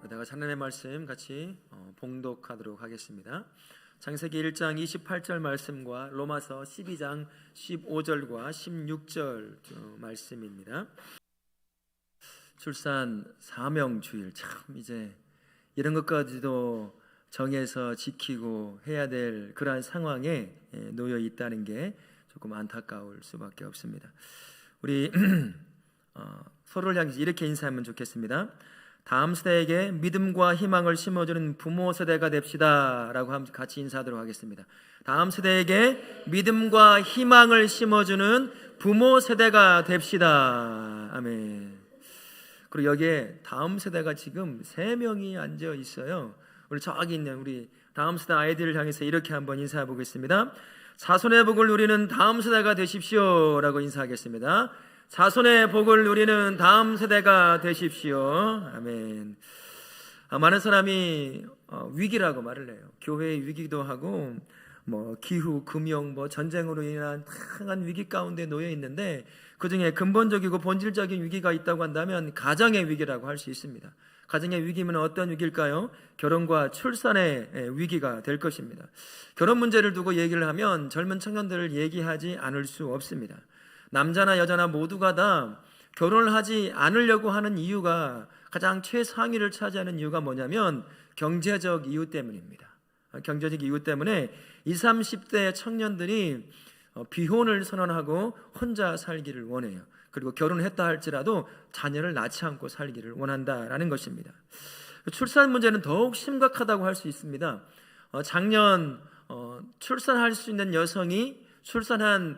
내가 하나님의 말씀 같이 봉독하도록 하겠습니다. 창세기 1장 28절 말씀과 로마서 12장 15절과 16절 말씀입니다. 출산 사명주일, 참 이제 이런 것까지도 정해서 지키고 해야 될 그러한 상황에 놓여 있다는 게 조금 안타까울 수밖에 없습니다. 우리 서로를 향해서 이렇게 인사하면 좋겠습니다. 다음 세대에게 믿음과 희망을 심어주는 부모 세대가 됩시다 라고 같이 인사하도록 하겠습니다. 다음 세대에게 믿음과 희망을 심어주는 부모 세대가 됩시다. 아멘. 그리고 여기에 다음 세대가 지금 3명이 앉아 있어요. 우리 저기 있는 우리 다음 세대 아이들을 향해서 이렇게 한번 인사해 보겠습니다. 자손의 복을 누리는 다음 세대가 되십시오 라고 인사하겠습니다. 자손의 복을 누리는 다음 세대가 되십시오. 아멘. 많은 사람이 위기라고 말을 해요. 교회의 위기도 하고 기후, 금융, 전쟁으로 인한 다양한 위기 가운데 놓여 있는데 그 중에 근본적이고 본질적인 위기가 있다고 한다면 가정의 위기라고 할 수 있습니다. 가정의 위기면 어떤 위기일까요? 결혼과 출산의 위기가 될 것입니다. 결혼 문제를 두고 얘기를 하면 젊은 청년들을 얘기하지 않을 수 없습니다. 남자나 여자나 모두가 다 결혼을 하지 않으려고 하는 이유가 가장 최상위를 차지하는 이유가 뭐냐면 경제적 이유 때문입니다. 경제적 이유 때문에 20, 30대 청년들이 비혼을 선언하고 혼자 살기를 원해요. 그리고 결혼했다 할지라도 자녀를 낳지 않고 살기를 원한다라는 것입니다. 출산 문제는 더욱 심각하다고 할 수 있습니다. 작년 출산할 수 있는 여성이 출산한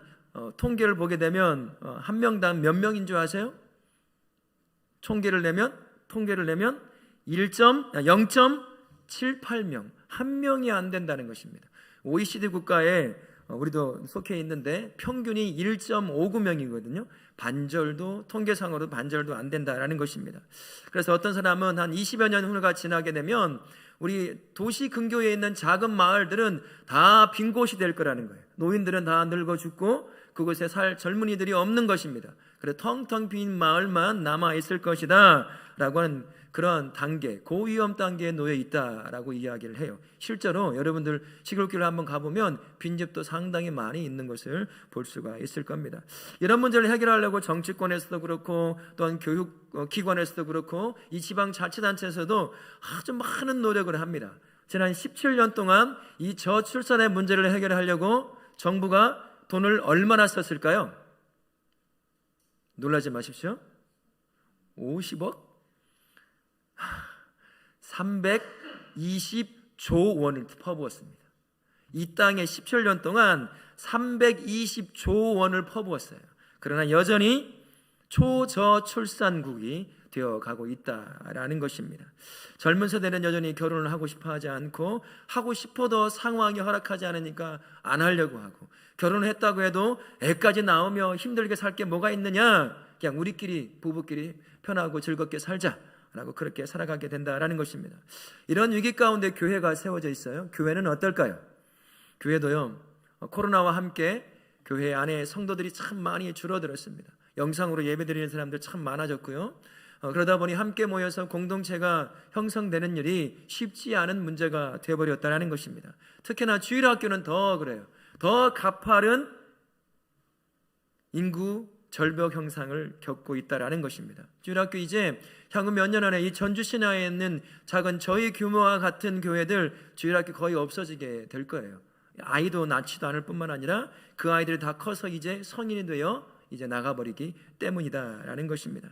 통계를 보게 되면 한 명당 몇 명인 줄 아세요? 통계를 내면 0.78명, 한 명이 안 된다는 것입니다. OECD 국가에 우리도 속해 있는데 평균이 1.59명이거든요. 반절도, 통계상으로 반절도 안 된다라는 것입니다. 그래서 어떤 사람은 한 20여 년 후가 지나게 되면 우리 도시 근교에 있는 작은 마을들은 다 빈 곳이 될 거라는 거예요. 노인들은 다 늙어 죽고 그곳에 살 젊은이들이 없는 것입니다. 그래서 텅텅 빈 마을만 남아 있을 것이다 라고 하는 그런 단계, 고위험 단계에 놓여 있다라고 이야기를 해요. 실제로 여러분들 시골길을 한번 가보면 빈집도 상당히 많이 있는 것을 볼 수가 있을 겁니다. 이런 문제를 해결하려고 정치권에서도 그렇고 또한 교육기관에서도 그렇고 이 지방자치단체에서도 아주 많은 노력을 합니다. 지난 17년 동안 이 저출산의 문제를 해결하려고 정부가 돈을 얼마나 썼을까요? 놀라지 마십시오. 50억? 320조 원을 퍼부었습니다. 이 땅에 17년 동안 320조 원을 퍼부었어요. 그러나 여전히 초저출산국이 되어가고 있다라는 것입니다. 젊은 세대는 여전히 결혼을 하고 싶어 하지 않고 하고 싶어도 상황이 허락하지 않으니까 안 하려고 하고 결혼을 했다고 해도 애까지 낳으며 힘들게 살 게 뭐가 있느냐, 그냥 우리끼리 부부끼리 편하고 즐겁게 살자 라고 그렇게 살아가게 된다라는 것입니다. 이런 위기 가운데 교회가 세워져 있어요. 교회는 어떨까요? 교회도요, 코로나와 함께 교회 안에 성도들이 참 많이 줄어들었습니다. 영상으로 예배드리는 사람들 참 많아졌고요. 그러다 보니 함께 모여서 공동체가 형성되는 일이 쉽지 않은 문제가 되어버렸다는 것입니다. 특히나 주일학교는 더 그래요. 더 가파른 인구 절벽 형상을 겪고 있다라는 것입니다. 주일학교 이제 향후 몇 년 안에 이 전주 시내에 있는 작은 저희 규모와 같은 교회들 주일학교 거의 없어지게 될 거예요. 아이도 낳지도 않을 뿐만 아니라 그 아이들이 다 커서 이제 성인이 되어 이제 나가버리기 때문이다라는 것입니다.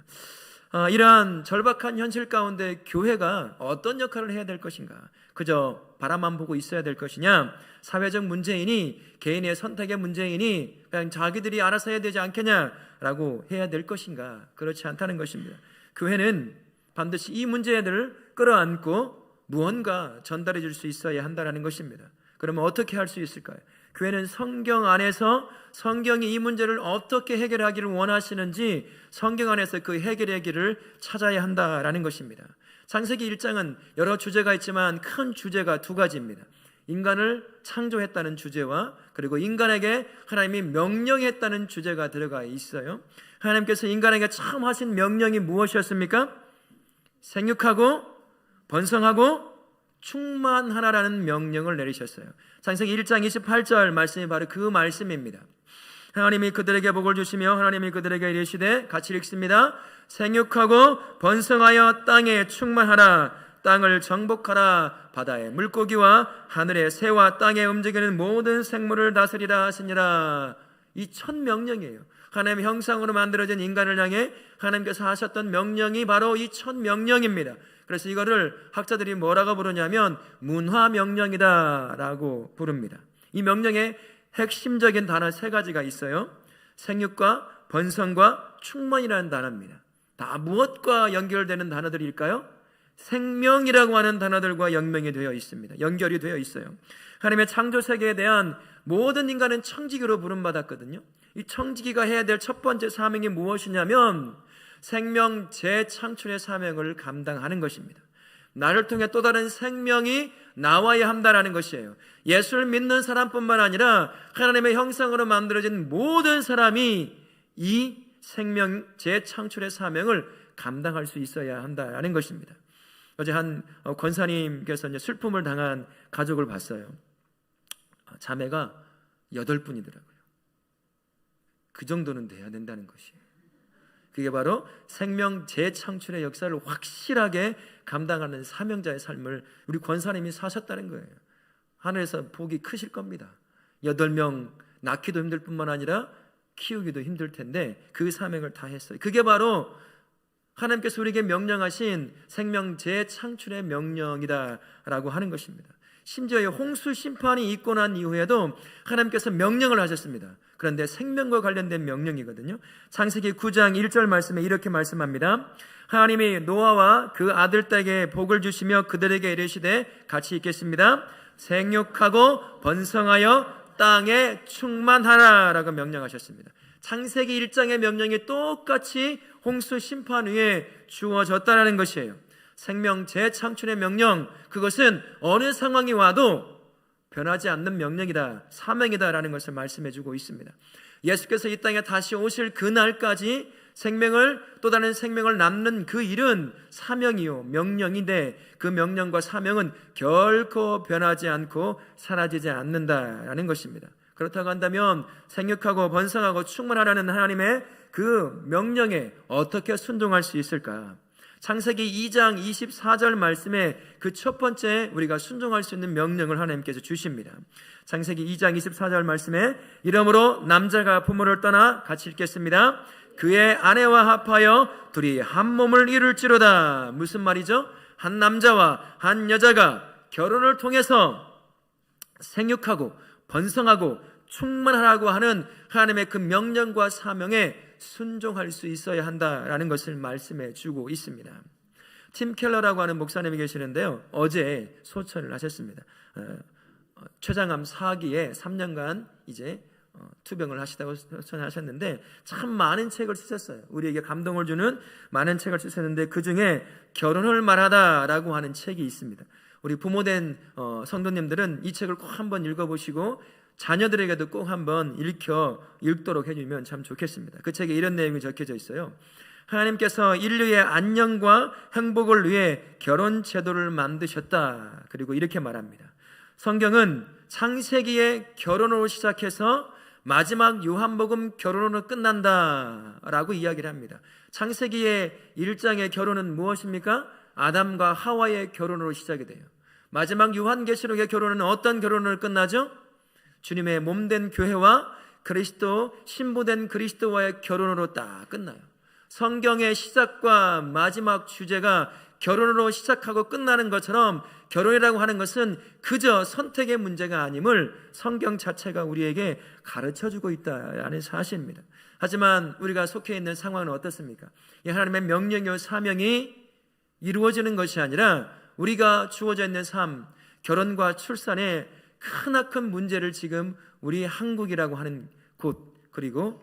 이러한 절박한 현실 가운데 교회가 어떤 역할을 해야 될 것인가? 그저 바라만 보고 있어야 될 것이냐? 사회적 문제이니 개인의 선택의 문제이니 그냥 자기들이 알아서 해야 되지 않겠냐라고 해야 될 것인가? 그렇지 않다는 것입니다. 교회는 반드시 이 문제들을 끌어안고 무언가 전달해 줄 수 있어야 한다는 것입니다. 그러면 어떻게 할 수 있을까요? 교회는 성경 안에서 성경이 이 문제를 어떻게 해결하기를 원하시는지 성경 안에서 그 해결의 길을 찾아야 한다라는 것입니다. 창세기 1장은 여러 주제가 있지만 큰 주제가 2가지입니다. 인간을 창조했다는 주제와 그리고 인간에게 하나님이 명령했다는 주제가 들어가 있어요. 하나님께서 인간에게 처음 하신 명령이 무엇이었습니까? 생육하고 번성하고 충만하라라는 명령을 내리셨어요. 창세기 1장 28절 말씀이 바로 그 말씀입니다. 하나님이 그들에게 복을 주시며 하나님이 그들에게 이르시되, 같이 읽습니다. 생육하고 번성하여 땅에 충만하라. 땅을 정복하라. 바다의 물고기와 하늘의 새와 땅에 움직이는 모든 생물을 다스리라 하시니라. 이 첫 명령이에요. 하나님의 형상으로 만들어진 인간을 향해 하나님께서 하셨던 명령이 바로 이 첫 명령입니다. 그래서 이거를 학자들이 뭐라고 부르냐면 문화명령이다 라고 부릅니다. 이 명령에 핵심적인 단어 세 가지가 있어요. 생육과 번성과 충만이라는 단어입니다. 다 무엇과 연결되는 단어들일까요? 생명이라고 하는 단어들과 연명이 되어 있습니다. 연결이 되어 있어요. 하나님의 창조 세계에 대한 모든 인간은 청지기로 부름받았거든요. 이 청지기가 해야 될 첫 번째 사명이 무엇이냐면 생명 재창출의 사명을 감당하는 것입니다. 나를 통해 또 다른 생명이 나와야 한다라는 것이에요. 예수를 믿는 사람뿐만 아니라 하나님의 형상으로 만들어진 모든 사람이 이 생명 재창출의 사명을 감당할 수 있어야 한다라는 것입니다. 어제 한 권사님께서 이제 슬픔을 당한 가족을 봤어요. 자매가 8분이더라고요. 그 정도는 돼야 된다는 것이에요. 그게 바로 생명 재창출의 역사를 확실하게 감당하는 사명자의 삶을 우리 권사님이 사셨다는 거예요. 하늘에서 복이 크실 겁니다. 8명 낳기도 힘들 뿐만 아니라 키우기도 힘들 텐데 그 사명을 다 했어요. 그게 바로 하나님께서 우리에게 명령하신 생명 재창출의 명령이다라고 하는 것입니다. 심지어 홍수 심판이 있고 난 이후에도 하나님께서 명령을 하셨습니다. 그런데 생명과 관련된 명령이거든요. 창세기 9장 1절 말씀에 이렇게 말씀합니다. 하나님이 노아와 그 아들딸에게 복을 주시며 그들에게 이르시되, 같이 읽겠습니다. 생육하고 번성하여 땅에 충만하라 라고 명령하셨습니다. 창세기 1장의 명령이 똑같이 홍수 심판 후에 주어졌다는 것이에요. 생명 재창출의 명령, 그것은 어느 상황이 와도 변하지 않는 명령이다, 사명이다라는 것을 말씀해 주고 있습니다. 예수께서 이 땅에 다시 오실 그날까지 생명을, 또 다른 생명을 낳는 그 일은 사명이요 명령인데 그 명령과 사명은 결코 변하지 않고 사라지지 않는다라는 것입니다. 그렇다고 한다면 생육하고 번성하고 충만하라는 하나님의 그 명령에 어떻게 순종할 수 있을까? 창세기 2장 24절 말씀에 그 첫 번째 우리가 순종할 수 있는 명령을 하나님께서 주십니다. 창세기 2장 24절 말씀에 이러므로 남자가 부모를 떠나, 같이 읽겠습니다. 그의 아내와 합하여 둘이 한 몸을 이룰지로다. 무슨 말이죠? 한 남자와 한 여자가 결혼을 통해서 생육하고 번성하고 충만하라고 하는 하나님의 그 명령과 사명에 순종할 수 있어야 한다라는 것을 말씀해 주고 있습니다. 팀 켈러라고 하는 목사님이 계시는데요, 어제 소천을 하셨습니다. 췌장암 4기에 3년간 이제 투병을 하시다고 소천하셨는데 참 많은 책을 쓰셨어요. 우리에게 감동을 주는 많은 책을 쓰셨는데 그 중에 결혼을 말하다라고 하는 책이 있습니다. 우리 부모된 성도님들은 이 책을 꼭 한번 읽어보시고 자녀들에게도 꼭 한번 읽도록 해주면 참 좋겠습니다. 그 책에 이런 내용이 적혀져 있어요. 하나님께서 인류의 안녕과 행복을 위해 결혼 제도를 만드셨다. 그리고 이렇게 말합니다. 성경은 창세기의 결혼으로 시작해서 마지막 요한복음 결혼으로 끝난다 라고 이야기를 합니다. 창세기의 1장의 결혼은 무엇입니까? 아담과 하와의 결혼으로 시작이 돼요. 마지막 요한계시록의 결혼은 어떤 결혼으로 끝나죠? 주님의 몸된 교회와 그리스도, 신부된 그리스도와의 결혼으로 딱 끝나요. 성경의 시작과 마지막 주제가 결혼으로 시작하고 끝나는 것처럼 결혼이라고 하는 것은 그저 선택의 문제가 아님을 성경 자체가 우리에게 가르쳐주고 있다는 사실입니다. 하지만 우리가 속해 있는 상황은 어떻습니까? 이 하나님의 명령이요 사명이 이루어지는 것이 아니라 우리가 주어져 있는 삶, 결혼과 출산에 크나큰 문제를 지금 우리 한국이라고 하는 곳, 그리고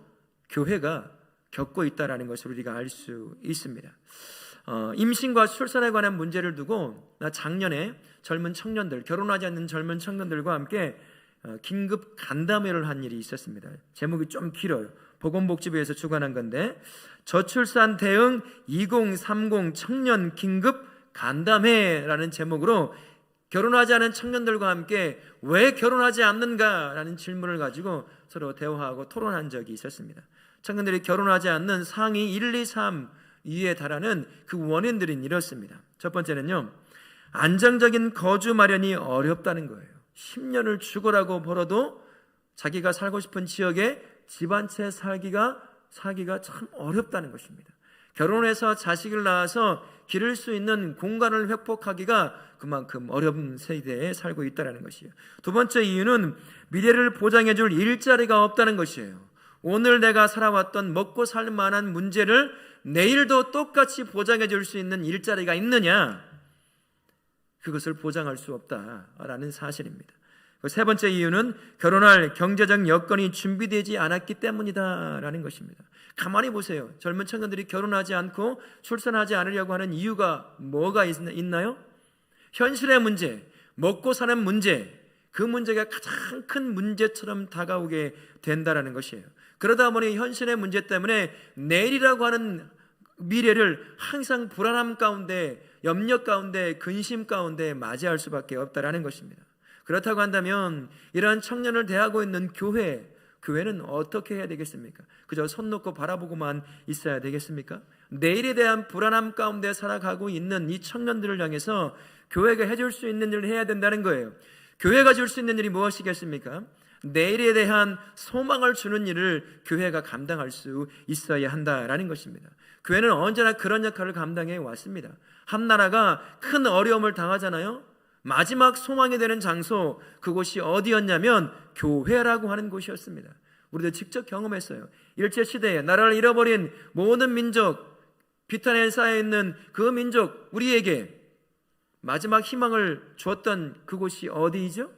교회가 겪고 있다는 것을 우리가 알 수 있습니다. 임신과 출산에 관한 문제를 두고 작년에 젊은 청년들, 결혼하지 않는 젊은 청년들과 함께 긴급 간담회를 한 일이 있었습니다. 제목이 좀 길어요. 보건복지부에서 주관한 건데, 저출산 대응 2030 청년 긴급 간담회라는 제목으로 결혼하지 않은 청년들과 함께 왜 결혼하지 않는가라는 질문을 가지고 서로 대화하고 토론한 적이 있었습니다. 청년들이 결혼하지 않는 상위 1, 2, 3 위에 달하는 그 원인들은 이렇습니다. 첫 번째는요, 안정적인 거주 마련이 어렵다는 거예요. 10년을 죽으라고 벌어도 자기가 살고 싶은 지역에 집 한 채 살기가 참 어렵다는 것입니다. 결혼해서 자식을 낳아서 기를 수 있는 공간을 획복하기가 그만큼 어려운 세대에 살고 있다는 것이에요. 두 번째 이유는 미래를 보장해 줄 일자리가 없다는 것이에요. 오늘 내가 살아왔던 먹고 살 만한 문제를 내일도 똑같이 보장해 줄 수 있는 일자리가 있느냐? 그것을 보장할 수 없다라는 사실입니다. 세 번째 이유는 결혼할 경제적 여건이 준비되지 않았기 때문이다라는 것입니다. 가만히 보세요. 젊은 청년들이 결혼하지 않고 출산하지 않으려고 하는 이유가 뭐가 있나요? 현실의 문제, 먹고 사는 문제, 그 문제가 가장 큰 문제처럼 다가오게 된다는 것이에요. 그러다 보니 현실의 문제 때문에 내일이라고 하는 미래를 항상 불안함 가운데, 염려 가운데, 근심 가운데 맞이할 수밖에 없다는 것입니다. 그렇다고 한다면 이러한 청년을 대하고 있는 교회는 어떻게 해야 되겠습니까? 그저 손 놓고 바라보고만 있어야 되겠습니까? 내일에 대한 불안함 가운데 살아가고 있는 이 청년들을 향해서 교회가 해줄 수 있는 일을 해야 된다는 거예요. 교회가 줄 수 있는 일이 무엇이겠습니까? 내일에 대한 소망을 주는 일을 교회가 감당할 수 있어야 한다라는 것입니다. 교회는 언제나 그런 역할을 감당해 왔습니다. 한 나라가 큰 어려움을 당하잖아요. 마지막 소망이 되는 장소, 그곳이 어디였냐면 교회라고 하는 곳이었습니다. 우리도 직접 경험했어요. 일제시대에 나라를 잃어버린 모든 민족, 비탄에 쌓여있는 그 민족, 우리에게 마지막 희망을 주었던 그곳이 어디이죠?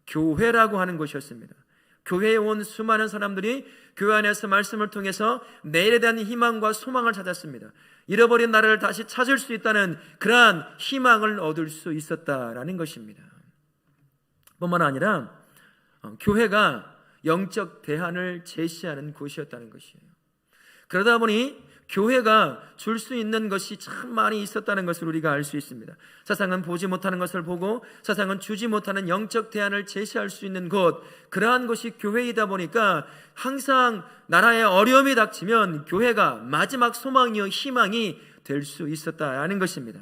교회라고 하는 곳이었습니다. 교회에 온 수많은 사람들이 교회 안에서 말씀을 통해서 내일에 대한 희망과 소망을 찾았습니다. 잃어버린 나라를 다시 찾을 수 있다는 그러한 희망을 얻을 수 있었다라는 것입니다. 뿐만 아니라 교회가 영적 대안을 제시하는 곳이었다는 것이에요. 그러다 보니 교회가 줄 수 있는 것이 참 많이 있었다는 것을 우리가 알 수 있습니다. 세상은 보지 못하는 것을 보고 세상은 주지 못하는 영적 대안을 제시할 수 있는 곳, 그러한 것이 교회이다 보니까 항상 나라에 어려움이 닥치면 교회가 마지막 소망이요 희망이 될 수 있었다는 것입니다.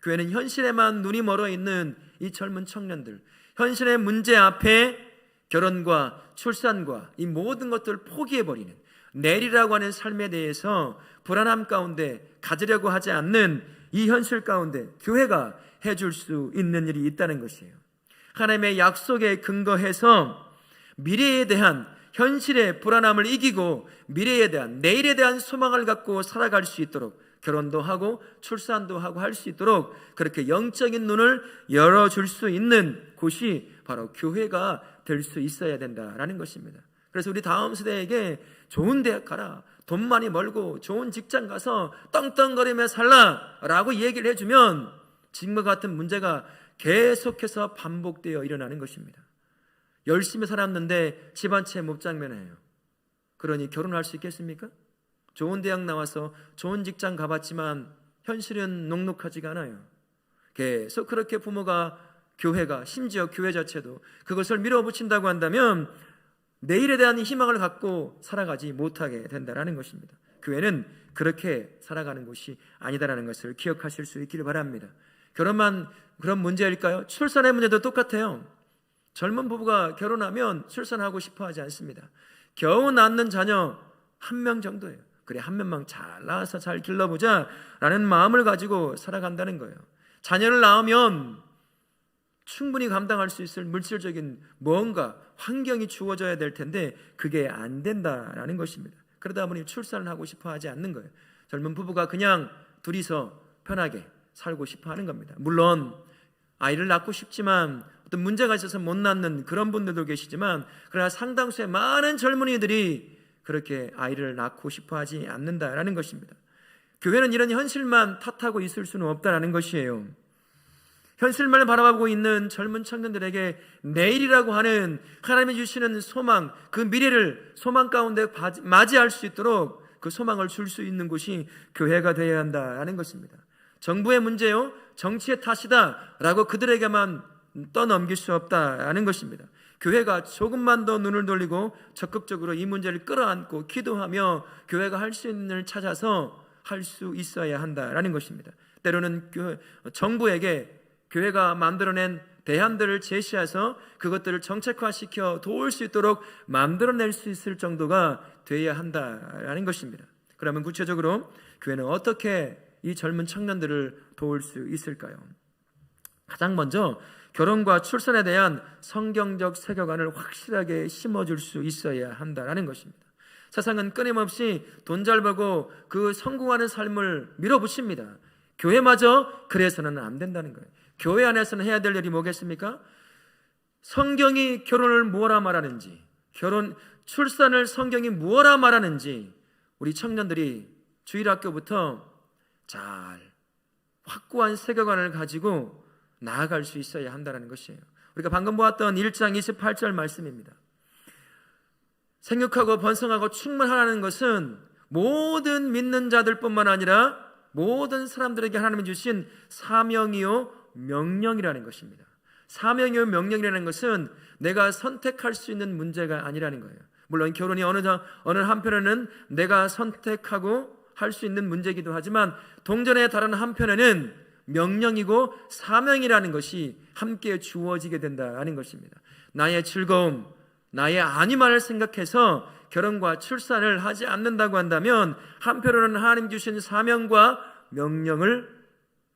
교회는 현실에만 눈이 멀어 있는 이 젊은 청년들, 현실의 문제 앞에 결혼과 출산과 이 모든 것들을 포기해버리는 내일이라고 하는 삶에 대해서 불안함 가운데 가지려고 하지 않는 이 현실 가운데 교회가 해줄 수 있는 일이 있다는 것이에요. 하나님의 약속에 근거해서 미래에 대한 현실의 불안함을 이기고 미래에 대한 내일에 대한 소망을 갖고 살아갈 수 있도록 결혼도 하고 출산도 하고 할 수 있도록 그렇게 영적인 눈을 열어줄 수 있는 곳이 바로 교회가 될 수 있어야 된다라는 것입니다. 그래서 우리 다음 세대에게 좋은 대학 가라, 돈 많이 벌고 좋은 직장 가서 떵떵거리며 살라라고 얘기를 해주면 지금과 같은 문제가 계속해서 반복되어 일어나는 것입니다. 열심히 살았는데 집 한 채 못 장면해요. 그러니 결혼할 수 있겠습니까? 좋은 대학 나와서 좋은 직장 가봤지만 현실은 녹록하지가 않아요. 계속 그렇게 부모가, 교회가, 심지어 교회 자체도 그것을 밀어붙인다고 한다면 내일에 대한 희망을 갖고 살아가지 못하게 된다는 것입니다. 교회는 그렇게 살아가는 곳이 아니다라는 것을 기억하실 수 있기를 바랍니다. 결혼만 그런 문제일까요? 출산의 문제도 똑같아요. 젊은 부부가 결혼하면 출산하고 싶어 하지 않습니다. 겨우 낳는 자녀 1명 정도예요. 그래, 한 명만 잘 낳아서 잘 길러보자 라는 마음을 가지고 살아간다는 거예요. 자녀를 낳으면 충분히 감당할 수 있을 물질적인 뭔가 환경이 주어져야 될 텐데 그게 안 된다라는 것입니다. 그러다 보니 출산을 하고 싶어 하지 않는 거예요. 젊은 부부가 그냥 둘이서 편하게 살고 싶어 하는 겁니다. 물론 아이를 낳고 싶지만 어떤 문제가 있어서 못 낳는 그런 분들도 계시지만 그러나 상당수의 많은 젊은이들이 그렇게 아이를 낳고 싶어 하지 않는다라는 것입니다. 교회는 이런 현실만 탓하고 있을 수는 없다라는 것이에요. 현실만 바라보고 있는 젊은 청년들에게 내일이라고 하는 하나님이 주시는 소망, 그 미래를 소망 가운데 맞이할 수 있도록 그 소망을 줄 수 있는 곳이 교회가 되어야 한다라는 것입니다. 정부의 문제요, 정치의 탓이다라고 그들에게만 떠넘길 수 없다라는 것입니다. 교회가 조금만 더 눈을 돌리고 적극적으로 이 문제를 끌어안고 기도하며 교회가 할 수 있는 일을 찾아서 할 수 있어야 한다라는 것입니다. 때로는 정부에게 교회가 만들어낸 대안들을 제시해서 그것들을 정책화시켜 도울 수 있도록 만들어낼 수 있을 정도가 되어야 한다라는 것입니다. 그러면 구체적으로 교회는 어떻게 이 젊은 청년들을 도울 수 있을까요? 가장 먼저 결혼과 출산에 대한 성경적 세계관을 확실하게 심어줄 수 있어야 한다는 것입니다. 세상은 끊임없이 돈 잘 벌고 그 성공하는 삶을 밀어붙입니다. 교회마저 그래서는 안 된다는 거예요. 교회 안에서는 해야 될 일이 뭐겠습니까? 성경이 결혼을 뭐라 말하는지, 출산을 성경이 뭐라 말하는지 우리 청년들이 주일학교부터 잘 확고한 세계관을 가지고 나아갈 수 있어야 한다는 것이에요. 우리가 방금 보았던 1장 28절 말씀입니다. 생육하고 번성하고 충만하라는 것은 모든 믿는 자들뿐만 아니라 모든 사람들에게 하나님이 주신 사명이요 명령이라는 것입니다. 사명이요 명령이라는 것은 내가 선택할 수 있는 문제가 아니라는 거예요. 물론 결혼이 어느 한편에는 내가 선택하고 할 수 있는 문제이기도 하지만 동전의 다른 한편에는 명령이고 사명이라는 것이 함께 주어지게 된다는 것입니다. 나의 즐거움, 나의 안위만을 생각해서 결혼과 출산을 하지 않는다고 한다면 한편으로는 하나님 주신 사명과 명령을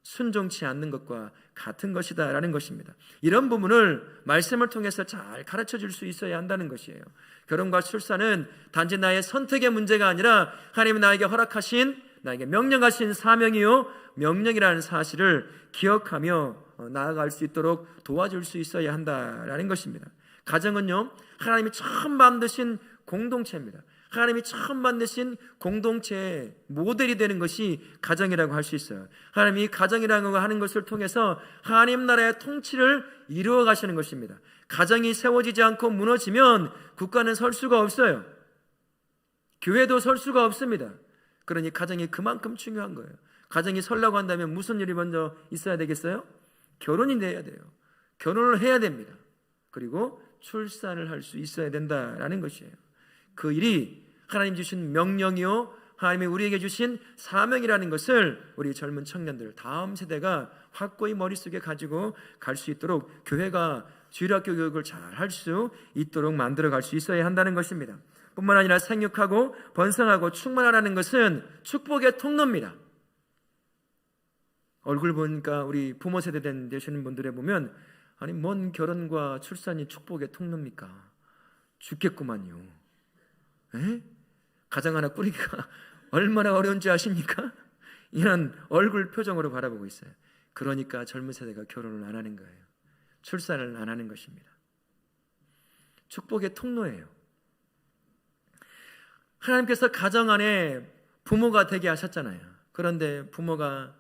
순종치 않는 것과 같은 것이다라는 것입니다. 이런 부분을 말씀을 통해서 잘 가르쳐 줄 수 있어야 한다는 것이에요. 결혼과 출산은 단지 나의 선택의 문제가 아니라 하나님이 나에게 허락하신, 나에게 명령하신 사명이요 명령이라는 사실을 기억하며 나아갈 수 있도록 도와줄 수 있어야 한다라는 것입니다. 가정은요, 하나님이 처음 만드신 공동체입니다. 하나님이 처음 만드신 공동체의 모델이 되는 것이 가정이라고 할 수 있어요. 하나님이 가정이라고 하는 것을 통해서 하나님 나라의 통치를 이루어 가시는 것입니다. 가정이 세워지지 않고 무너지면 국가는 설 수가 없어요. 교회도 설 수가 없습니다. 그러니 가정이 그만큼 중요한 거예요. 가정이 설라고 한다면 무슨 일이 먼저 있어야 되겠어요? 결혼이 돼야 돼요. 결혼을 해야 됩니다. 그리고 출산을 할 수 있어야 된다라는 것이에요. 그 일이 하나님 주신 명령이요 하나님이 우리에게 주신 사명이라는 것을 우리 젊은 청년들, 다음 세대가 확고히 머릿속에 가지고 갈 수 있도록 교회가 주일학교 교육을 잘 할 수 있도록 만들어 갈 수 있어야 한다는 것입니다. 뿐만 아니라 생육하고 번성하고 충만하라는 것은 축복의 통로입니다. 얼굴 보니까 우리 부모 세대 되시는 분들에 보면 아니 뭔 결혼과 출산이 축복의 통로입니까? 죽겠구만요. 에? 가정 하나 꾸리기가 얼마나 어려운지 아십니까? 이런 얼굴 표정으로 바라보고 있어요. 그러니까 젊은 세대가 결혼을 안 하는 거예요. 출산을 안 하는 것입니다. 축복의 통로예요. 하나님께서 가정 안에 부모가 되게 하셨잖아요. 그런데 부모가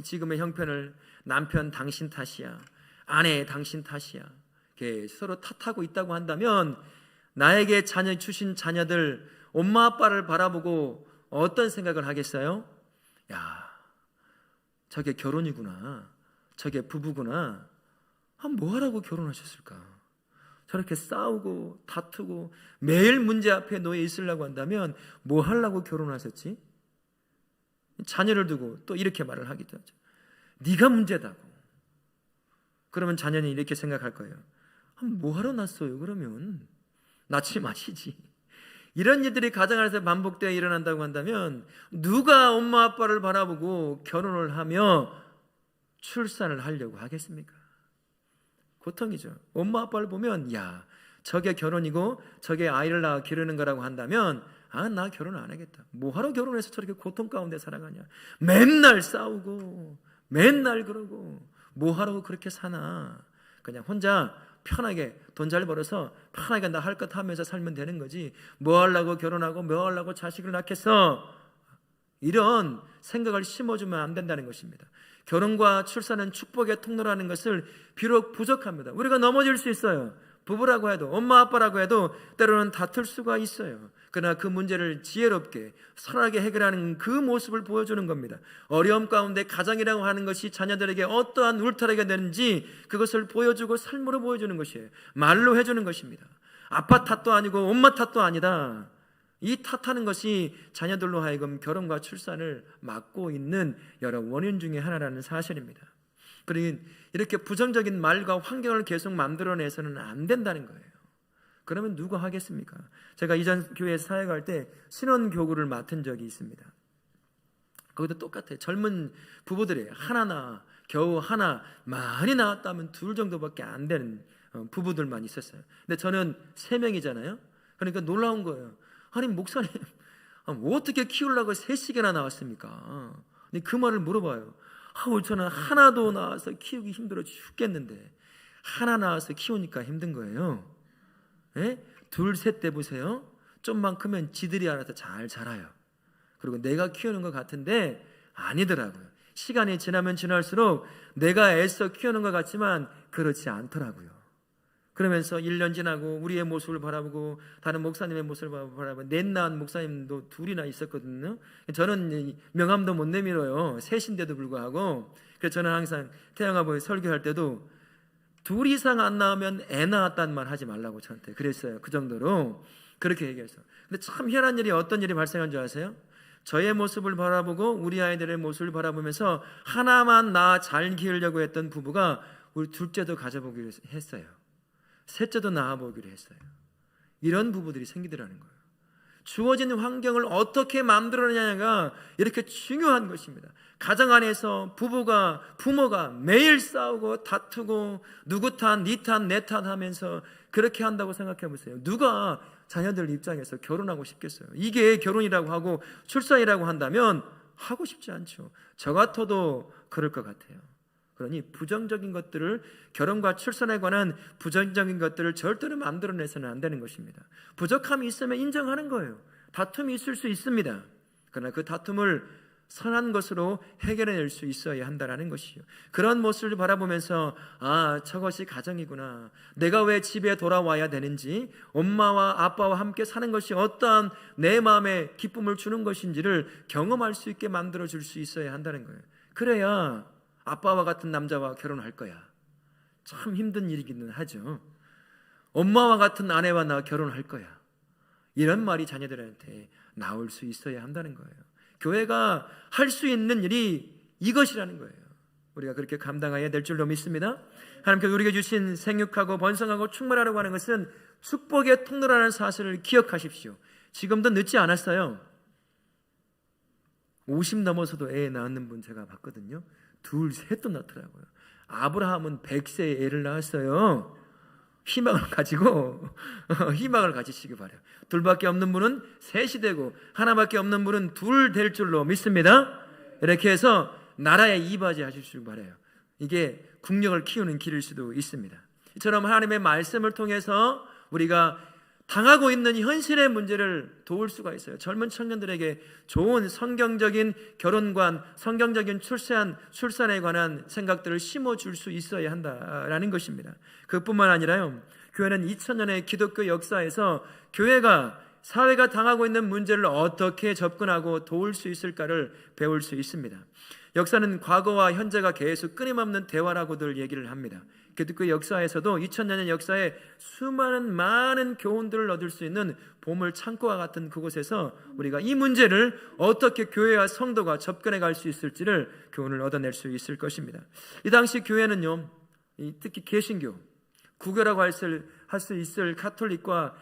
지금의 형편을 남편 당신 탓이야, 아내 당신 탓이야, 이렇게 서로 탓하고 있다고 한다면 나에게 자녀 주신 자녀들 엄마 아빠를 바라보고 어떤 생각을 하겠어요? 야, 저게 결혼이구나, 저게 부부구나. 뭐하라고 결혼하셨을까? 저렇게 싸우고 다투고 매일 문제 앞에 놓여 있으려고 한다면 뭐 하려고 결혼하셨지? 자녀를 두고 또 이렇게 말을 하기도 하죠. 네가 문제다고. 그러면 자녀는 이렇게 생각할 거예요. 뭐하러 낳았어요? 그러면 낳지 마시지. 이런 일들이 가정 안에서 반복되어 일어난다고 한다면 누가 엄마 아빠를 바라보고 결혼을 하며 출산을 하려고 하겠습니까? 고통이죠. 엄마 아빠를 보면 야, 저게 결혼이고 저게 아이를 낳아 기르는 거라고 한다면 나 결혼 안 하겠다. 뭐하러 결혼해서 저렇게 고통 가운데 살아가냐. 맨날 싸우고 맨날 그러고 뭐하러 그렇게 사나. 그냥 혼자 편하게 돈 잘 벌어서 편하게 나 할 것 하면서 살면 되는 거지. 뭐 하려고 결혼하고 뭐 하려고 자식을 낳겠어. 이런 생각을 심어주면 안 된다는 것입니다. 결혼과 출산은 축복의 통로라는 것을 비록 부족합니다. 우리가 넘어질 수 있어요. 부부라고 해도 엄마 아빠라고 해도 때로는 다툴 수가 있어요. 그러나 그 문제를 지혜롭게 선하게 해결하는 그 모습을 보여주는 겁니다. 어려움 가운데 가정이라고 하는 것이 자녀들에게 어떠한 울타리가 되는지 그것을 보여주고 삶으로 보여주는 것이에요. 말로 해주는 것입니다. 아빠 탓도 아니고 엄마 탓도 아니다. 이 탓하는 것이 자녀들로 하여금 결혼과 출산을 막고 있는 여러 원인 중에 하나라는 사실입니다. 그러니 이렇게 부정적인 말과 환경을 계속 만들어내서는 안 된다는 거예요. 그러면 누가 하겠습니까? 제가 이전 교회에서 사역할 때 신혼교구를 맡은 적이 있습니다. 거기도 똑같아요. 젊은 부부들이 겨우 하나, 많이 낳았다면 둘 정도밖에 안 되는 부부들만 있었어요. 근데 저는 3명이잖아요. 그러니까 놀라운 거예요. 아니 목사님, 어떻게 키우려고 3씩이나 나왔습니까? 그 말을 물어봐요. 저는 하나도 낳아서 키우기 힘들어 죽겠는데 하나 낳아서 키우니까 힘든 거예요. 예? 둘, 셋 때 보세요. 좀만 크면 지들이 알아서 잘 자라요. 그리고 내가 키우는 것 같은데 아니더라고요. 시간이 지나면 지날수록 내가 애써 키우는 것 같지만 그렇지 않더라고요. 그러면서 1년 지나고 우리의 모습을 바라보고 다른 목사님의 모습을 바라보고 넷 낳은 목사님도 둘이나 있었거든요. 저는 명함도 못 내밀어요. 셋인데도 불구하고. 그래서 저는 항상 태영아버지 설교할 때도 둘 이상 안 낳으면 애 낳았다는 말 하지 말라고 저한테 그랬어요. 그 정도로 그렇게 얘기했어요. 근데 참 희한한 일이 어떤 일이 발생한 줄 아세요? 저의 모습을 바라보고 우리 아이들의 모습을 바라보면서 하나만 낳아 잘 키우려고 했던 부부가 우리 둘째도 가져보기로 했어요. 셋째도 낳아보기로 했어요. 이런 부부들이 생기더라는 거예요. 주어진 환경을 어떻게 만들어내냐가 이렇게 중요한 것입니다. 가정 안에서 부모가 매일 싸우고 다투고 누구 탓, 니 탓, 내 탓 하면서 그렇게 한다고 생각해 보세요. 누가 자녀들 입장에서 결혼하고 싶겠어요? 이게 결혼이라고 하고 출산이라고 한다면 하고 싶지 않죠. 저 같아도 그럴 것 같아요. 그러니 부정적인 것들을, 결혼과 출산에 관한 부정적인 것들을 절대로 만들어내서는 안 되는 것입니다. 부족함이 있으면 인정하는 거예요. 다툼이 있을 수 있습니다. 그러나 그 다툼을 선한 것으로 해결해낼 수 있어야 한다는 것이요. 그런 모습을 바라보면서 저것이 가정이구나. 내가 왜 집에 돌아와야 되는지, 엄마와 아빠와 함께 사는 것이 어떠한 내 마음에 기쁨을 주는 것인지를 경험할 수 있게 만들어줄 수 있어야 한다는 거예요. 그래야 아빠와 같은 남자와 결혼할 거야. 참 힘든 일이기는 하죠. 엄마와 같은 아내와 나 결혼할 거야. 이런 말이 자녀들한테 나올 수 있어야 한다는 거예요. 교회가 할 수 있는 일이 이것이라는 거예요. 우리가 그렇게 감당해야 될 줄로 믿습니다. 하나님께서 우리에게 주신 생육하고 번성하고 충만하라고 하는 것은 축복의 통로라는 사실을 기억하십시오. 지금도 늦지 않았어요. 50 넘어서도 애 낳는 분 제가 봤거든요. 둘, 셋도 낳더라고요. 아브라함은 100세에 애를 낳았어요. 희망을 가지시기 바라요. 둘밖에 없는 분은 셋이 되고 하나밖에 없는 분은 둘 될 줄로 믿습니다. 이렇게 해서 나라에 이바지 하실 줄 바라요. 이게 국력을 키우는 길일 수도 있습니다. 이처럼 하나님의 말씀을 통해서 우리가 당하고 있는 현실의 문제를 도울 수가 있어요. 젊은 청년들에게 좋은 성경적인 결혼관, 성경적인 출산에 관한 생각들을 심어줄 수 있어야 한다라는 것입니다. 그뿐만 아니라요, 교회는 2000년의 기독교 역사에서 교회가 사회가 당하고 있는 문제를 어떻게 접근하고 도울 수 있을까를 배울 수 있습니다. 역사는 과거와 현재가 계속 끊임없는 대화라고들 얘기를 합니다. 기독교 역사에서도 2000년의 역사에 많은 교훈들을 얻을 수 있는 보물 창고와 같은 그곳에서 우리가 이 문제를 어떻게 교회와 성도가 접근해 갈 수 있을지를 교훈을 얻어낼 수 있을 것입니다. 이 당시 교회는요, 특히 개신교, 구교라고 할 수 있을 카톨릭과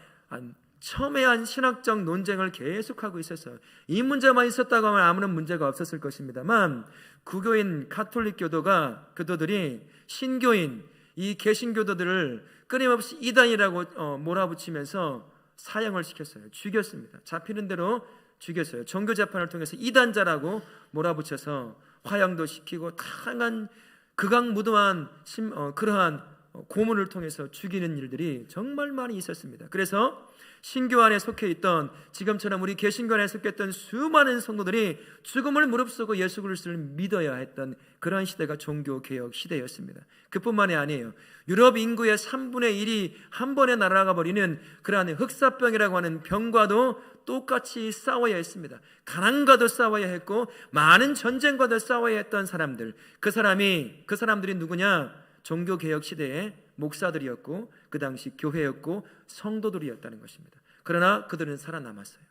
첨예한 신학적 논쟁을 계속하고 있었어요. 이 문제만 있었다고 하면 아무런 문제가 없었을 것입니다만, 구교인 카톨릭 교도들이 신교인 이 개신교도들을 끊임없이 이단이라고 몰아붙이면서 사형을 시켰어요. 죽였습니다. 잡히는 대로 죽였어요. 종교 재판을 통해서 이단자라고 몰아붙여서 화형도 시키고 다양한 극악무도한 그러한 고문을 통해서 죽이는 일들이 정말 많이 있었습니다. 그래서 신교 안에 속해 있던, 지금처럼 우리 개신교 안에 속해 있던 수많은 성도들이 죽음을 무릅쓰고 예수 그리스도를 믿어야 했던 그런 시대가 종교개혁 시대였습니다. 그뿐만이 아니에요. 유럽 인구의 3분의 1이 한 번에 날아가 버리는 그러한 흑사병이라고 하는 병과도 똑같이 싸워야 했습니다. 가난과도 싸워야 했고 많은 전쟁과도 싸워야 했던 사람들, 그 사람들이 누구냐? 종교개혁 시대의 목사들이었고 그 당시 교회였고 성도들이었다는 것입니다. 그러나 그들은 살아남았어요.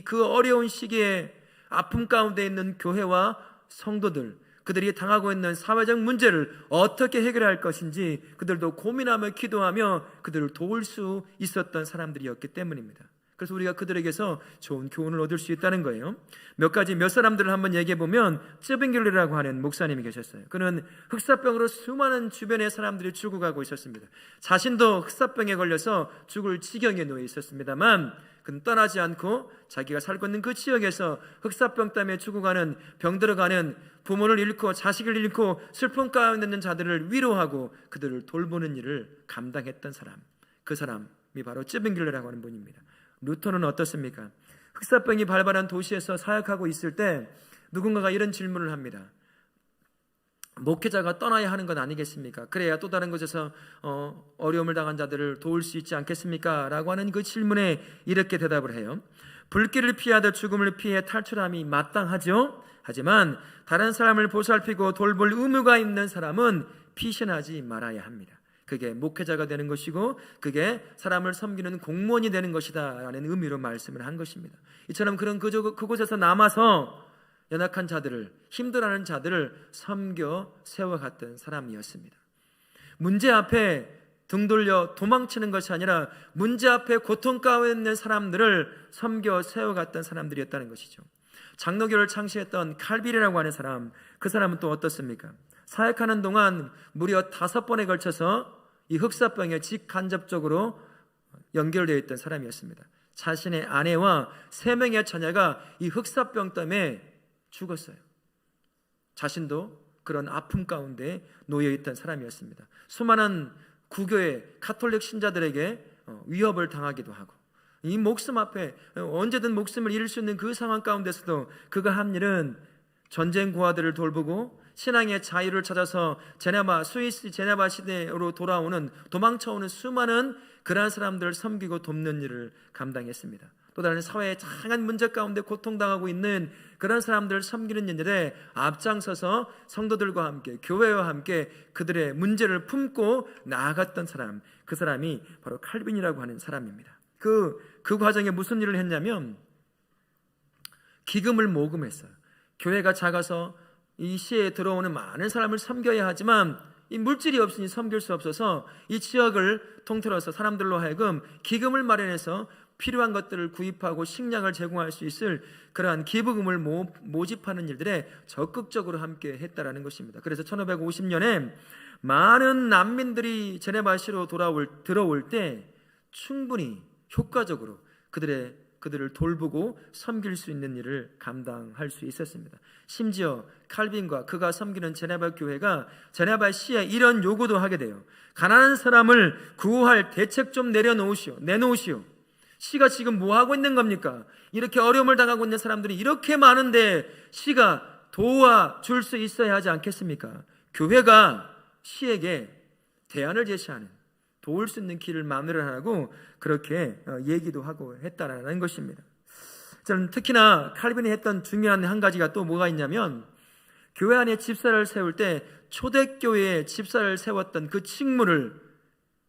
그 어려운 시기에 아픔 가운데 있는 교회와 성도들, 그들이 당하고 있는 사회적 문제를 어떻게 해결할 것인지 그들도 고민하며 기도하며 그들을 도울 수 있었던 사람들이었기 때문입니다. 그래서 우리가 그들에게서 좋은 교훈을 얻을 수 있다는 거예요. 몇 사람들을 한번 얘기해 보면, 쯔빙길리라고 하는 목사님이 계셨어요. 그는 흑사병으로 수많은 주변의 사람들이 죽어가고 있었습니다. 자신도 흑사병에 걸려서 죽을 지경에 놓여 있었습니다만 그는 떠나지 않고 자기가 살고 있는 그 지역에서 흑사병 때문에 죽어가는, 병들어가는 부모를 잃고 자식을 잃고 슬픔 가운데 있는 자들을 위로하고 그들을 돌보는 일을 감당했던 사람, 그 사람이 바로 쯔빙길리라고 하는 분입니다. 루터는 어떻습니까? 흑사병이 발발한 도시에서 사역하고 있을 때 누군가가 이런 질문을 합니다. 목회자가 떠나야 하는 건 아니겠습니까? 그래야 또 다른 곳에서 어려움을 당한 자들을 도울 수 있지 않겠습니까? 라고 하는 그 질문에 이렇게 대답을 해요. 불길을 피하듯 죽음을 피해 탈출함이 마땅하죠. 하지만 다른 사람을 보살피고 돌볼 의무가 있는 사람은 피신하지 말아야 합니다. 그게 목회자가 되는 것이고 그게 사람을 섬기는 공무원이 되는 것이다 라는 의미로 말씀을 한 것입니다. 이처럼 그런 그곳에서 남아서 연약한 자들을, 힘들어하는 자들을 섬겨 세워갔던 사람이었습니다. 문제 앞에 등 돌려 도망치는 것이 아니라 문제 앞에 고통 가운데 있는 사람들을 섬겨 세워갔던 사람들이었다는 것이죠. 장로교를 창시했던 칼빈이라고 하는 사람, 그 사람은 또 어떻습니까? 사역하는 동안 무려 5번에 걸쳐서 이 흑사병에 직간접적으로 연결되어 있던 사람이었습니다. 자신의 아내와 3명의 자녀가 이 흑사병 때문에 죽었어요. 자신도 그런 아픔 가운데 놓여있던 사람이었습니다. 수많은 구교의 가톨릭 신자들에게 위협을 당하기도 하고, 이 목숨 앞에 언제든 목숨을 잃을 수 있는 그 상황 가운데서도 그가 한 일은 전쟁 고아들을 돌보고 신앙의 자유를 찾아서 스위스 제네바 시대로 도망쳐오는 수많은 그러한 사람들을 섬기고 돕는 일을 감당했습니다. 또 다른 사회의 다양한 문제 가운데 고통당하고 있는 그런 사람들을 섬기는 일에 앞장서서 성도들과 함께, 교회와 함께 그들의 문제를 품고 나아갔던 사람, 그 사람이 바로 칼빈이라고 하는 사람입니다. 그 과정에 무슨 일을 했냐면 기금을 모금했어요. 교회가 작아서 이 시에 들어오는 많은 사람을 섬겨야 하지만 이 물질이 없으니 섬길 수 없어서 이 지역을 통틀어서 사람들로 하여금 기금을 마련해서 필요한 것들을 구입하고 식량을 제공할 수 있을 그러한 기부금을 모집하는 일들에 적극적으로 함께 했다라는 것입니다. 그래서 1550년에 많은 난민들이 제네바시로 들어올 때 충분히 효과적으로 그들을 돌보고 섬길 수 있는 일을 감당할 수 있었습니다. 심지어 칼빈과 그가 섬기는 제네바 교회가 제네바 시에 이런 요구도 하게 돼요. 가난한 사람을 구할 대책 좀 내놓으시오. 시가 지금 뭐 하고 있는 겁니까? 이렇게 어려움을 당하고 있는 사람들이 이렇게 많은데 시가 도와줄 수 있어야 하지 않겠습니까? 교회가 시에게 대안을 제시하는, 도울 수 있는 길을 마련하고 그렇게 얘기도 하고 했다라는 것입니다. 저는 특히나 칼빈이 했던 중요한 한 가지가 또 뭐가 있냐면, 교회 안에 집사를 세울 때 초대교회에 집사를 세웠던 그 직무를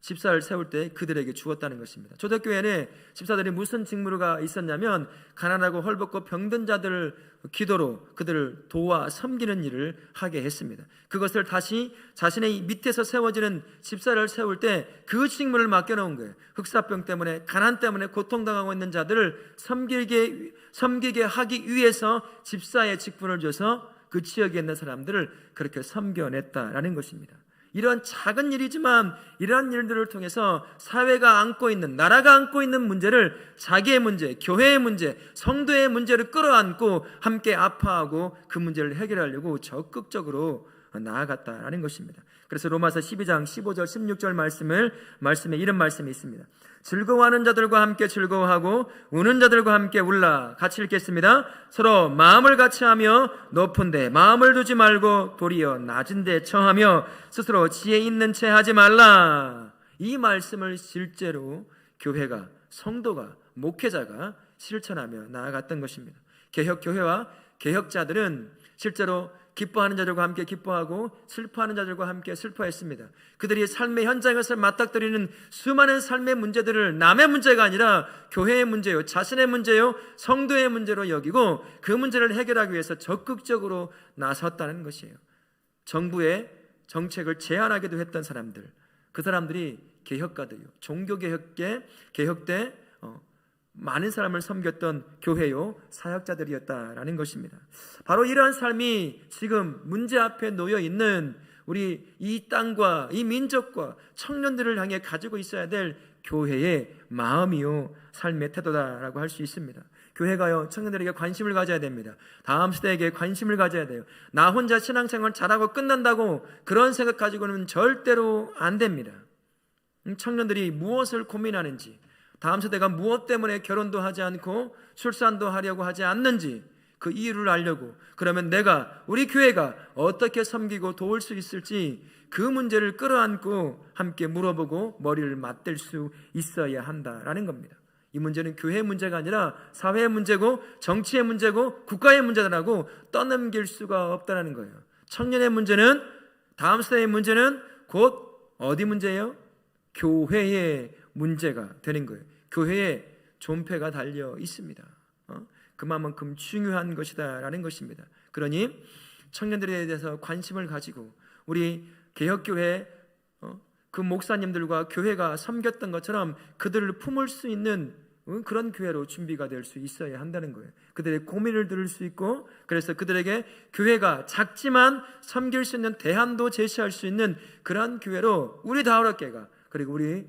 집사를 세울 때 그들에게 주었다는 것입니다. 초대교회에 집사들이 무슨 직무가 있었냐면 가난하고 헐벗고 병든 자들을 기도로 그들을 도와 섬기는 일을 하게 했습니다. 그것을 다시 자신의 밑에서 세워지는 집사를 세울 때 그 직무를 맡겨놓은 거예요. 흑사병 때문에, 가난 때문에 고통당하고 있는 자들을 섬기게 하기 위해서 집사의 직분을 줘서 그 지역에 있는 사람들을 그렇게 섬겨냈다라는 것입니다. 이런 작은 일이지만 이러한 일들을 통해서 사회가 안고 있는, 나라가 안고 있는 문제를 자기의 문제, 교회의 문제, 성도의 문제를 끌어안고 함께 아파하고 그 문제를 해결하려고 적극적으로 나아갔다라는 것입니다. 그래서 로마서 12장 15절 16절 말씀에 이런 말씀이 있습니다. 즐거워하는 자들과 함께 즐거워하고 우는 자들과 함께 울라. 같이 읽겠습니다. 서로 마음을 같이하며 높은 데 마음을 두지 말고 도리어 낮은 데 처하며 스스로 지혜 있는 채 하지 말라. 이 말씀을 실제로 교회가, 성도가, 목회자가 실천하며 나아갔던 것입니다. 개혁교회와 개혁자들은 실제로 기뻐하는 자들과 함께 기뻐하고 슬퍼하는 자들과 함께 슬퍼했습니다. 그들이 삶의 현장에서 맞닥뜨리는 수많은 삶의 문제들을 남의 문제가 아니라 교회의 문제요, 자신의 문제요, 성도의 문제로 여기고 그 문제를 해결하기 위해서 적극적으로 나섰다는 것이에요. 정부의 정책을 제안하기도 했던 사람들, 그 사람들이 개혁가들이요, 종교개혁 때 많은 사람을 섬겼던 교회요, 사역자들이었다라는 것입니다. 바로 이러한 삶이 지금 문제 앞에 놓여 있는 우리 이 땅과 이 민족과 청년들을 향해 가지고 있어야 될 교회의 마음이요, 삶의 태도다라고 할 수 있습니다. 교회가요, 청년들에게 관심을 가져야 됩니다. 다음 세대에게 관심을 가져야 돼요. 나 혼자 신앙생활 잘하고 끝난다고 그런 생각 가지고는 절대로 안 됩니다. 청년들이 무엇을 고민하는지, 다음 세대가 무엇 때문에 결혼도 하지 않고 출산도 하려고 하지 않는지 그 이유를 알려고, 그러면 우리 교회가 어떻게 섬기고 도울 수 있을지 그 문제를 끌어안고 함께 물어보고 머리를 맞댈 수 있어야 한다라는 겁니다. 이 문제는 교회의 문제가 아니라 사회의 문제고 정치의 문제고 국가의 문제라고 떠넘길 수가 없다는 거예요. 청년의 문제는, 다음 세대의 문제는 곧 어디 문제예요? 교회의 문제가 되는 거예요. 교회에 존폐가 달려 있습니다. 그만큼 중요한 것이다라는 것입니다. 그러니 청년들에 대해서 관심을 가지고 우리 개혁교회 그 목사님들과 교회가 섬겼던 것처럼 그들을 품을 수 있는 그런 교회로 준비가 될 수 있어야 한다는 거예요. 그들의 고민을 들을 수 있고, 그래서 그들에게 교회가 작지만 섬길 수 있는 대안도 제시할 수 있는 그런 교회로 우리 다우라교회가, 그리고 우리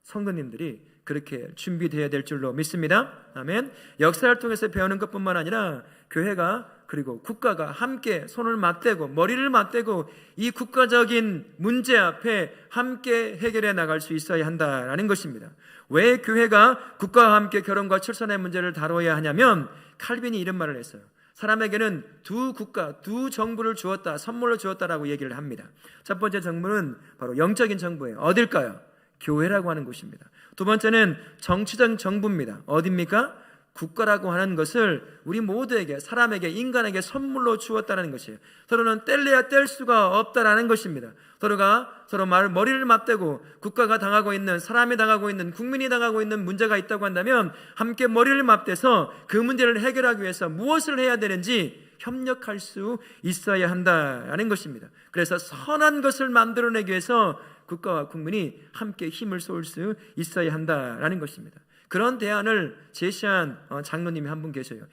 성도님들이 그렇게 준비되어야 될 줄로 믿습니다. 아멘. 역사를 통해서 배우는 것뿐만 아니라 교회가, 그리고 국가가 함께 손을 맞대고 머리를 맞대고 이 국가적인 문제 앞에 함께 해결해 나갈 수 있어야 한다라는 것입니다. 왜 교회가 국가와 함께 결혼과 출산의 문제를 다뤄야 하냐면, 칼빈이 이런 말을 했어요. 사람에게는 두 국가, 두 정부를 주었다, 선물로 주었다라고 얘기를 합니다. 첫 번째 정부는 바로 영적인 정부예요. 어딜까요? 교회라고 하는 곳입니다. 두 번째는 정치적 정부입니다. 어디입니까? 국가라고 하는 것을 우리 모두에게, 사람에게, 인간에게 선물로 주었다는 것이에요. 서로는 뗄래야 뗄 수가 없다라는 것입니다. 서로가 서로 머리를 맞대고 국가가 당하고 있는, 사람이 당하고 있는, 국민이 당하고 있는 문제가 있다고 한다면 함께 머리를 맞대서 그 문제를 해결하기 위해서 무엇을 해야 되는지 협력할 수 있어야 한다라는 것입니다. 그래서 선한 것을 만들어내기 위해서 국가와 국민이 함께 힘을 쏠 수 있어야 한다라는 것입니다. 그런 대안을 제시한 장로님이 한 분 계셔요.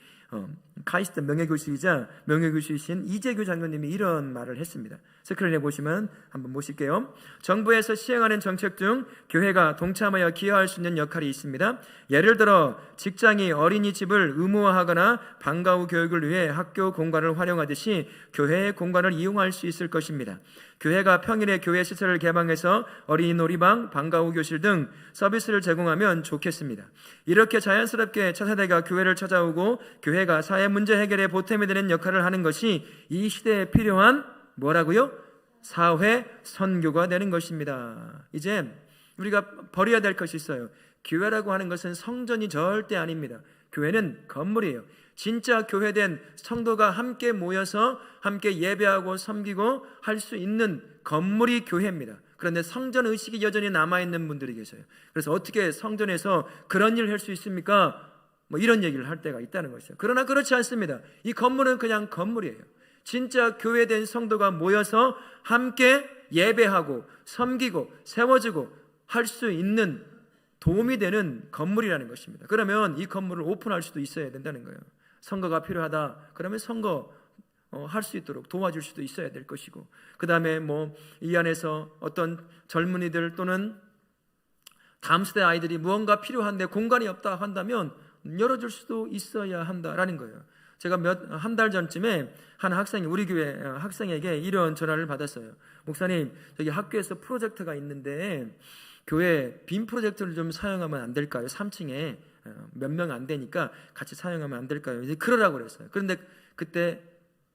카이스트 명예교수이신 이재규 장로님이 이런 말을 했습니다. 스크린에 보시면 한번 보실게요. 정부에서 시행하는 정책 중 교회가 동참하여 기여할 수 있는 역할이 있습니다. 예를 들어 직장이 어린이집을 의무화하거나 방과 후 교육을 위해 학교 공간을 활용하듯이 교회의 공간을 이용할 수 있을 것입니다. 교회가 평일에 교회 시설을 개방해서 어린이 놀이방, 방과 후 교실 등 서비스를 제공하면 좋겠습니다. 이렇게 자연스럽게 차세대가 교회를 찾아오고 교회가 사회 문제 해결에 보탬이 되는 역할을 하는 것이 이 시대에 필요한 뭐라고요? 사회 선교가 되는 것입니다. 이제 우리가 버려야 될 것이 있어요. 교회라고 하는 것은 성전이 절대 아닙니다. 교회는 건물이에요. 진짜 교회된 성도가 함께 모여서 함께 예배하고 섬기고 할 수 있는 건물이 교회입니다. 그런데 성전 의식이 여전히 남아있는 분들이 계세요. 그래서 어떻게 성전에서 그런 일을 할 수 있습니까? 이런 얘기를 할 때가 있다는 것이죠. 그러나 그렇지 않습니다. 이 건물은 그냥 건물이에요. 진짜 교회된 성도가 모여서 함께 예배하고 섬기고 세워지고 할 수 있는 도움이 되는 건물이라는 것입니다. 그러면 이 건물을 오픈할 수도 있어야 된다는 거예요. 선거가 필요하다 그러면 선거 할 수 있도록 도와줄 수도 있어야 될 것이고, 그 다음에 이 안에서 어떤 젊은이들 또는 다음 세대 아이들이 무언가 필요한데 공간이 없다 한다면 열어줄 수도 있어야 한다라는 거예요. 제가 한 달 전쯤에 한 학생이, 우리 교회 학생에게 이런 전화를 받았어요. 목사님, 저기 학교에서 프로젝트가 있는데 교회 빔 프로젝터를 좀 사용하면 안 될까요? 3층에 몇 명 안 되니까 같이 사용하면 안 될까요? 이제 그러라고 그랬어요. 그런데 그때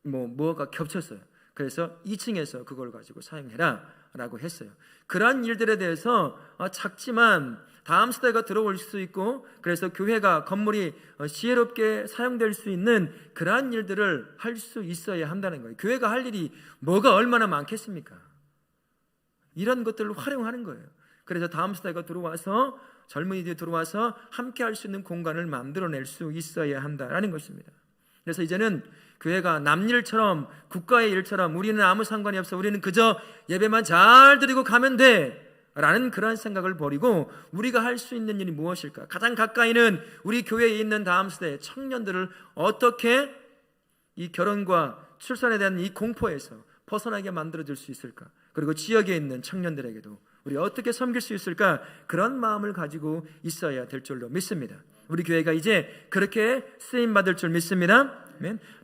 뭐가 겹쳤어요. 그래서 2층에서 그걸 가지고 사용해라 라고 했어요. 그러한 일들에 대해서 작지만 다음 세대가 들어올 수 있고, 그래서 교회가 건물이 지혜롭게 사용될 수 있는 그러한 일들을 할 수 있어야 한다는 거예요. 교회가 할 일이 뭐가 얼마나 많겠습니까? 이런 것들을 활용하는 거예요. 그래서 다음 세대가 들어와서, 젊은이들이 들어와서 함께 할 수 있는 공간을 만들어낼 수 있어야 한다라는 것입니다. 그래서 이제는 교회가 남일처럼, 국가의 일처럼 우리는 아무 상관이 없어, 우리는 그저 예배만 잘 드리고 가면 돼 라는 그런 생각을 버리고 우리가 할 수 있는 일이 무엇일까? 가장 가까이는 우리 교회에 있는 다음 세대 청년들을 어떻게 이 결혼과 출산에 대한 이 공포에서 벗어나게 만들어줄 수 있을까? 그리고 지역에 있는 청년들에게도 우리 어떻게 섬길 수 있을까? 그런 마음을 가지고 있어야 될 줄로 믿습니다. 우리 교회가 이제 그렇게 쓰임받을 줄 믿습니다.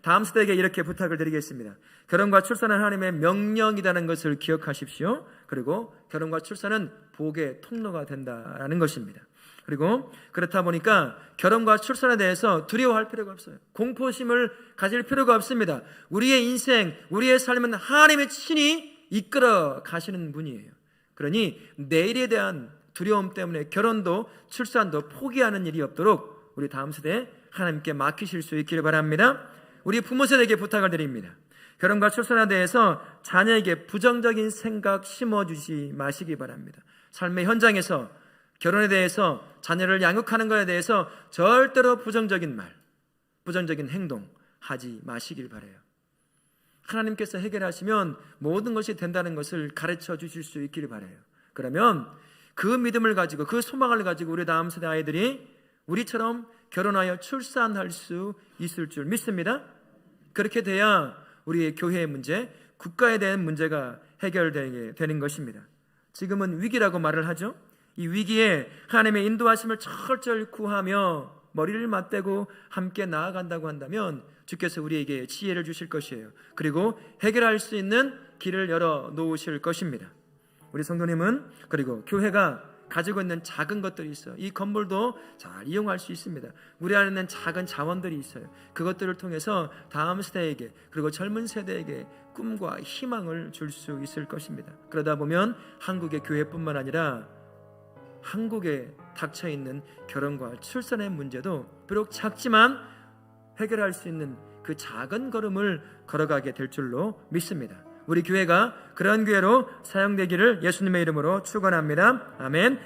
다음 세대에게 이렇게 부탁을 드리겠습니다. 결혼과 출산은 하나님의 명령이라는 것을 기억하십시오. 그리고 결혼과 출산은 복의 통로가 된다라는 것입니다. 그리고 그렇다 보니까 결혼과 출산에 대해서 두려워할 필요가 없어요. 공포심을 가질 필요가 없습니다. 우리의 인생, 우리의 삶은 하나님의 친히 이끌어 가시는 분이에요. 그러니 내일에 대한 두려움 때문에 결혼도 출산도 포기하는 일이 없도록 우리 다음 세대에 하나님께 맡기실 수 있기를 바랍니다. 우리 부모 세대에게 부탁을 드립니다. 결혼과 출산에 대해서 자녀에게 부정적인 생각 심어주지 마시기 바랍니다. 삶의 현장에서 결혼에 대해서, 자녀를 양육하는 것에 대해서 절대로 부정적인 말, 부정적인 행동 하지 마시길 바라요. 하나님께서 해결하시면 모든 것이 된다는 것을 가르쳐 주실 수 있기를 바라요. 그러면 그 믿음을 가지고, 그 소망을 가지고 우리 다음 세대 아이들이 우리처럼 결혼하여 출산할 수 있을 줄 믿습니다. 그렇게 돼야 우리의 교회의 문제, 국가에 대한 문제가 해결되게 되는 것입니다. 지금은 위기라고 말을 하죠. 이 위기에 하나님의 인도하심을 철저히 구하며 머리를 맞대고 함께 나아간다고 한다면 주께서 우리에게 지혜를 주실 것이에요. 그리고 해결할 수 있는 길을 열어 놓으실 것입니다. 우리 성도님은, 그리고 교회가 가지고 있는 작은 것들이 있어요. 이 건물도 잘 이용할 수 있습니다. 우리 안에 있는 작은 자원들이 있어요. 그것들을 통해서 다음 세대에게, 그리고 젊은 세대에게 꿈과 희망을 줄 수 있을 것입니다. 그러다 보면 한국의 교회뿐만 아니라 한국에 닥쳐있는 결혼과 출산의 문제도 비록 작지만 해결할 수 있는 그 작은 걸음을 걸어가게 될 줄로 믿습니다. 우리 교회가 그런 교회로 사용되기를 예수님의 이름으로 축원합니다. 아멘.